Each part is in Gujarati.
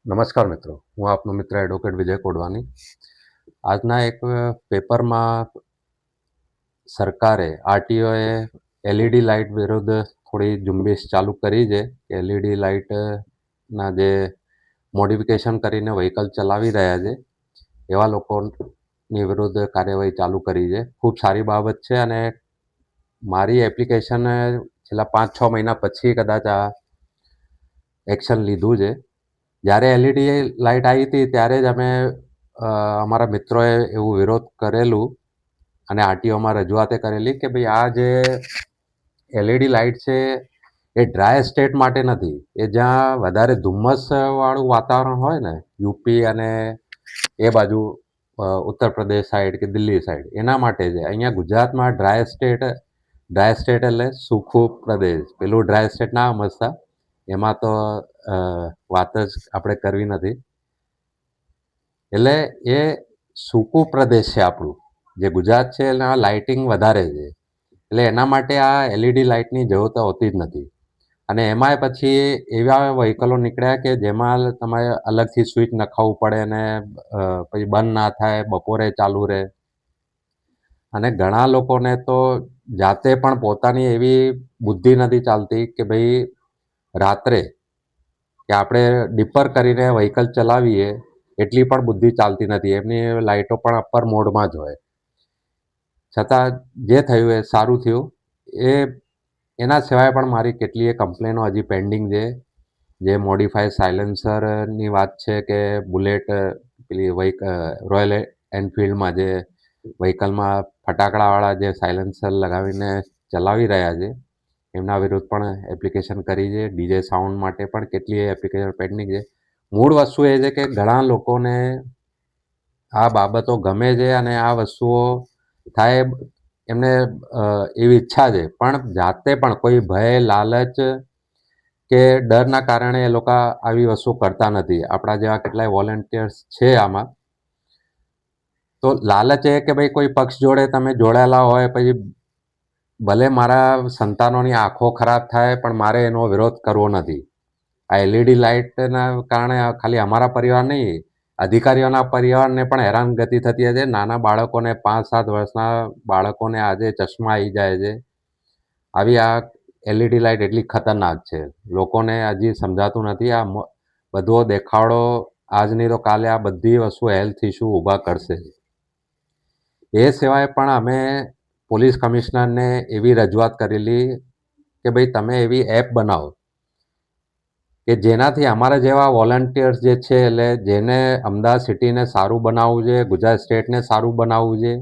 નમસ્કાર મિત્રો, હું આપનો મિત્ર એડવોકેટ વિજય કોડવાની. આજના એક પેપરમાં સરકારે આરટીઓએ એલઈડી લાઇટ વિરુદ્ધ થોડી ઝુંબેશ ચાલુ કરી છે. એલઈડી લાઇટના જે મોડિફિકેશન કરીને વ્હીકલ ચલાવી રહ્યા છે એવા લોકોની વિરુદ્ધ કાર્યવાહી ચાલુ કરી છે. ખૂબ સારી બાબત છે અને મારી એપ્લિકેશન છેલ્લા 5-6 મહિના પછી કદાચ આ એક્શન લીધું છે. જ્યારે એલઈડી લાઇટ આવી હતી ત્યારે જ અમે અમારા મિત્રોએ એવું વિરોધ કરેલું અને આરટીઓમાં રજૂઆતે કરેલી કે ભાઈ આ જે એલઈડી લાઇટ છે એ ડ્રાય સ્ટેટ માટે નથી. એ જ્યાં વધારે ધુમ્મસવાળું વાતાવરણ હોય ને, યુપી અને એ બાજુ ઉત્તર પ્રદેશ સાઈડ કે દિલ્હી સાઈડ, એના માટે છે. અહીંયા ગુજરાતમાં ડ્રાય સ્ટેટ એટલે સૂકું પ્રદેશ. પેલું ડ્રાય સ્ટેટ ના સમજતા, એમાં તો વાત જ આપણે કરવી નથી. એટલે એ સૂકું પ્રદેશ છે આપણું, જે ગુજરાત છે એના લાઇટિંગ વધારે છે. એટલે એના માટે આ એલઈડી લાઇટની જરૂરત હોતી જ નથી. અને એમાંય પછી એવા વ્હીકલો નીકળ્યા કે જેમાં તમારે અલગથી સ્વિચ નખાવવું પડે ને પછી બંધ ના થાય, બપોરે ચાલુ રહે. અને ઘણા લોકોને તો જાતે પણ પોતાની એવી બુદ્ધિ નથી ચાલતી કે ભાઈ રાત્રે કે આપણે ડિપર કરીને વ્હીકલ ચલાવીએ એટલી પણ બુદ્ધિ ચાલતી નથી. એમની લાઇટો પણ અપર મોડમાં જ હોય. છતાં જે થયું એ સારું થયું. એના સિવાય પણ મારી કેટલીય કમ્પ્લેનો હજી પેન્ડિંગ છે. જે મોડિફાઈ સાયલેન્સરની વાત છે કે બુલેટ પેલી રોયલ એનફિલ્ડમાં જે વ્હીકલમાં ફટાકડાવાળા જે સાયલેન્સર લગાવીને ચલાવી રહ્યા છે એમના વિરુદ્ધ પણ એપ્લિકેશન કરી છે. ડીજે સાઉન્ડ માટે પણ કેટલીય એપ્લિકેશન પેન્ડિંગ છે. મૂળ વસ્તુ એ છે કે ઘણા લોકોને આ બાબતો ગમે છે અને આ વસ્તુઓ થાય એમને એવી ઈચ્છા છે, પણ જાતે પણ કોઈ ભય, લાલચ કે ડરના કારણે એ લોકો આવી વસ્તુ કરતા નથી. આપણા જેવા કેટલાય વોલેન્ટિયર્સ છે આમાં. તો લાલચ એ કે ભાઈ કોઈ પક્ષ જોડે તમે જોડાયેલા હોય, પછી ભલે મારા સંતાનોની આંખો ખરાબ થાય પણ મારે એનો વિરોધ કરવો નથી. આ એલઈડી લાઇટના કારણે ખાલી અમારા પરિવાર નહીં, અધિકારીઓના પરિવારને પણ હેરાનગતિ થતી હતી. નાના બાળકોને, 5-7 વર્ષના બાળકોને આજે ચશ્મા આવી જાય છે. આવી આ એલઈડી લાઇટ એટલી ખતરનાક છે. લોકોને હજી સમજાતું નથી. આ બધો દેખાડો આજની તો કાલે આ બધી વસ્તુ હેલ્થ ઇસ્યુ ઊભા કરશે. એ સિવાય પણ અમે પોલીસ કમિશનરને એવી રજૂઆત કરેલી કે ભાઈ તમે એવી એપ બનાવો કે જેનાથી અમારા જેવા વોલન્ટિયર્સ જે છે, એટલે જેને અમદાવાદ સિટીને સારું બનાવવું છે, ગુજરાત સ્ટેટને સારું બનાવવું છે,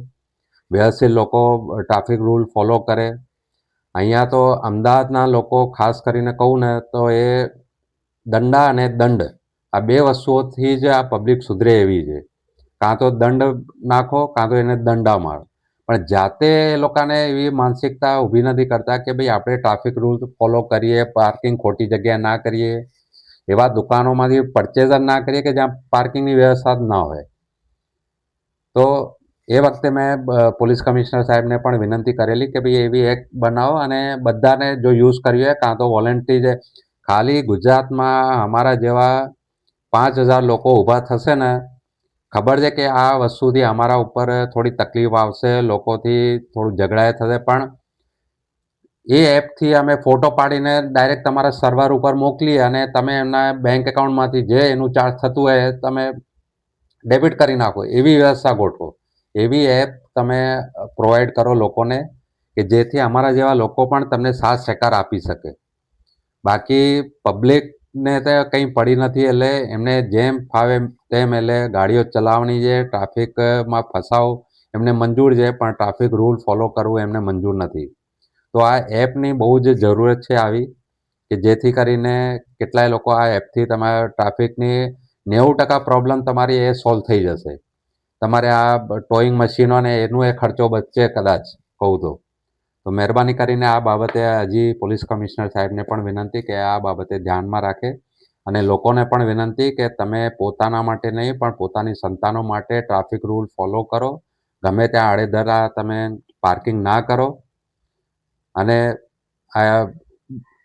વ્યવસ્થિત લોકો ટ્રાફિક રૂલ ફોલો કરે. અહીંયા તો અમદાવાદના લોકો ખાસ કરીને કહું ને તો એ દંડા અને દંડ, આ બે વસ્તુઓથી જ આ પબ્લિક સુધરે એવી છે. કાં તો દંડ નાખો, કાં તો એને દંડા મારો. પણ જાતે એ લોકોને એવી માનસિકતા ઊભી નથી કરતા કે ભાઈ આપણે ટ્રાફિક રૂલ ફોલો કરીએ, પાર્કિંગ ખોટી જગ્યાએ ના કરીએ, એવા દુકાનોમાંથી પરચેઝ જ ના કરીએ કે જ્યાં પાર્કિંગની વ્યવસ્થા જ ના હોય. તો એ વખતે મેં પોલીસ કમિશનર સાહેબને પણ વિનંતી કરેલી કે ભાઈ એવી એક બનાવો અને બધાને જો યુઝ કરવી હોય, કાં તો વોલેન્ટરી ખાલી ગુજરાતમાં અમારા જેવા 5,000 લોકો ઊભા થશે ને, ખબર છે કે આ વસ્તુથી અમારા ઉપર થોડી તકલીફ આવશે, લોકોથી થોડું ઝઘડાએ થશે, પણ એ એપથી અમે ફોટો પાડીને ડાયરેક્ટ તમારા સર્વર ઉપર મોકલીએ અને તમે એમના બેંક એકાઉન્ટમાંથી જે એનું ચાર્જ થતું હોય તમે ડેબિટ કરી નાખો. એવી વ્યવસ્થા ગોઠવો. એવી એપ તમે પ્રોવાઈડ કરો લોકોને કે જેથી અમારા જેવા લોકો પણ તમને સાથ સહકાર આપી શકે. બાકી પબ્લિકને તો કંઈ પડી નથી, એટલે એમને જેમ ફાવે તેમ એટલે ગાડીઓ ચલાવવાની છે. ટ્રાફિકમાં ફસાવ એમને મંજૂર છે, પણ ટ્રાફિક રૂલ ફોલો કરવું એમને મંજૂર નથી. તો આ એપની બહુ જ જરૂરત છે આવી, કે જેથી કરીને કેટલાય લોકો આ એપથી તમારા ટ્રાફિકની 90% પ્રોબ્લેમ તમારી એ સોલ્વ થઈ જશે. તમારે આ ટોઈંગ મશીનો ને એનો એ ખર્ચો બચશે કદાચ, કહું તો. તો મહેરબાની કરીને આ બાબતે હજી પોલીસ કમિશનર સાહેબને પણ વિનંતી કે આ બાબતે ધ્યાનમાં રાખે, અને લોકોને પણ વિનંતી કે તમે પોતાના માટે નહીં પણ પોતાની સંતાનો માટે ટ્રાફિક રૂલ ફોલો કરો. ગમે ત્યાં આડેધરા તમે પાર્કિંગ ના કરો. અને આ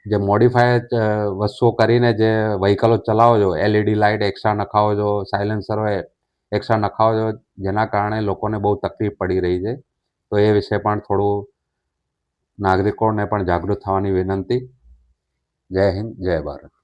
જે મોડિફાઈડ વસ્તુઓ કરીને જે વ્હીકલો ચલાવો છો, LED લાઇટ એક્સ્ટ્રા નખાવો છો, સાયલેન્સરો એક્સ્ટ્રા નખાવો છો, જેના કારણે લોકોને બહુ તકલીફ પડી રહી છે. તો એ વિશે પણ થોડું નાગરિકોને પણ જાગૃત થવાની વિનંતી. જય હિન્દ, જય ભારત.